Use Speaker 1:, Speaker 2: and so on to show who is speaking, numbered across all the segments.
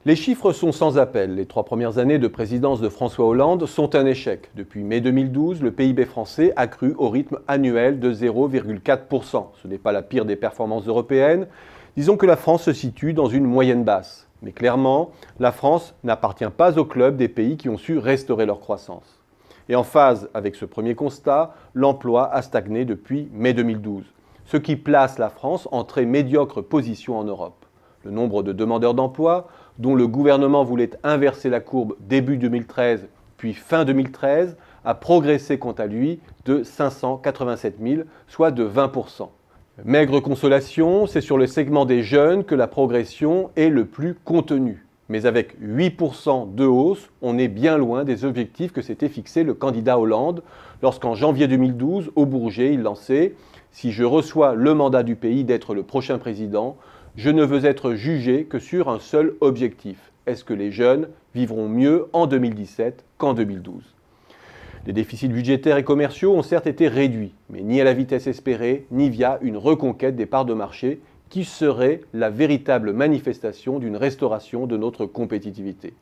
Speaker 1: Les chiffres sont sans appel. Les 3 premières années de présidence de François Hollande sont un échec. Depuis mai 2012, le PIB français a cru au rythme annuel de 0,4%. Ce n'est pas la pire des performances européennes. Disons que la France se situe dans une moyenne basse. Mais clairement, la France n'appartient pas au club des pays qui ont su restaurer leur croissance. Et en phase avec ce premier constat, l'emploi a stagné depuis mai 2012, ce qui place la France en très médiocre position en Europe. Le nombre de demandeurs d'emploi, dont le gouvernement voulait inverser la courbe début 2013 puis fin 2013, a progressé quant à lui de 587 000, soit de 20%. Maigre consolation, c'est sur le segment des jeunes que la progression est le plus contenue. Mais avec 8% de hausse, on est bien loin des objectifs que s'était fixé le candidat Hollande lorsqu'en janvier 2012, au Bourget, il lançait « Si je reçois le mandat du pays d'être le prochain président, je ne veux être jugé que sur un seul objectif. Est-ce que les jeunes vivront mieux en 2017 qu'en 2012 ?» Les déficits budgétaires et commerciaux ont certes été réduits, mais ni à la vitesse espérée, ni via une reconquête des parts de marché qui serait la véritable manifestation d'une restauration de notre compétitivité.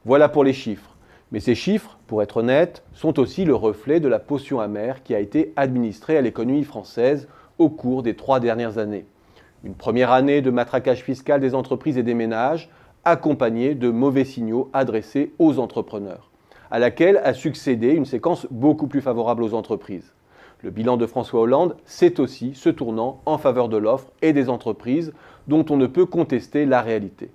Speaker 1: Voilà pour les chiffres. Mais ces chiffres, pour être honnête, sont aussi le reflet de la potion amère qui a été administrée à l'économie française au cours des 3 dernières années. Une première année de matraquage fiscal des entreprises et des ménages, accompagnée de mauvais signaux adressés aux entrepreneurs, à laquelle a succédé une séquence beaucoup plus favorable aux entreprises. Le bilan de François Hollande, c'est aussi ce tournant en faveur de l'offre et des entreprises dont on ne peut contester la réalité.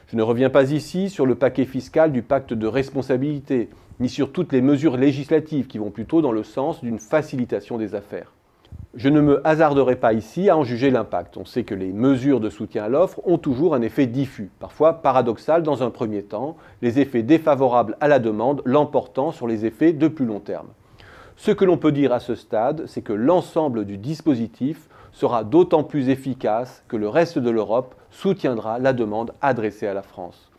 Speaker 1: Je ne reviens pas ici sur le paquet fiscal du pacte de responsabilité, ni sur toutes les mesures législatives qui vont plutôt dans le sens d'une facilitation des affaires. Je ne me hasarderai pas ici à en juger l'impact. On sait que les mesures de soutien à l'offre ont toujours un effet diffus, parfois paradoxal dans un premier temps, les effets défavorables à la demande l'emportant sur les effets de plus long terme. Ce que l'on peut dire à ce stade, c'est que l'ensemble du dispositif sera d'autant plus efficace que le reste de l'Europe soutiendra la demande adressée à la France.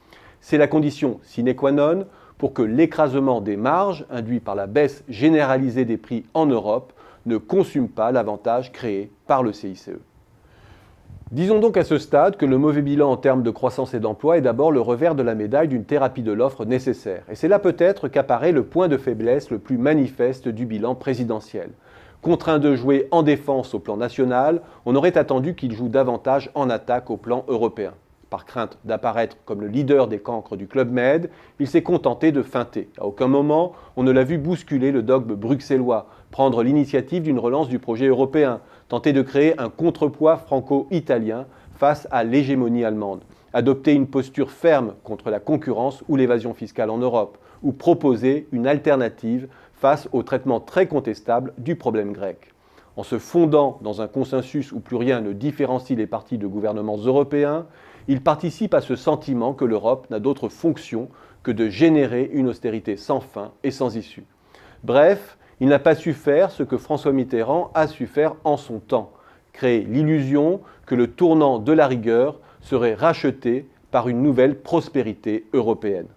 Speaker 1: C'est la condition sine qua non pour que l'écrasement des marges induit par la baisse généralisée des prix en Europe ne consume pas l'avantage créé par le CICE. Disons donc à ce stade que le mauvais bilan en termes de croissance et d'emploi est d'abord le revers de la médaille d'une thérapie de l'offre nécessaire. Et c'est là peut-être qu'apparaît le point de faiblesse le plus manifeste du bilan présidentiel. Contraint de jouer en défense au plan national, on aurait attendu qu'il joue davantage en attaque au plan européen. Par crainte d'apparaître comme le leader des cancres du Club Med, il s'est contenté de feinter. À aucun moment, on ne l'a vu bousculer le dogme bruxellois, prendre l'initiative d'une relance du projet européen, tenter de créer un contrepoids franco-italien face à l'hégémonie allemande, adopter une posture ferme contre la concurrence ou l'évasion fiscale en Europe, ou proposer une alternative face au traitement très contestable du problème grec. En se fondant dans un consensus où plus rien ne différencie les partis de gouvernements européens, il participe à ce sentiment que l'Europe n'a d'autre fonction que de générer une austérité sans fin et sans issue. Bref, il n'a pas su faire ce que François Mitterrand a su faire en son temps, créer l'illusion que le tournant de la rigueur serait racheté par une nouvelle prospérité européenne.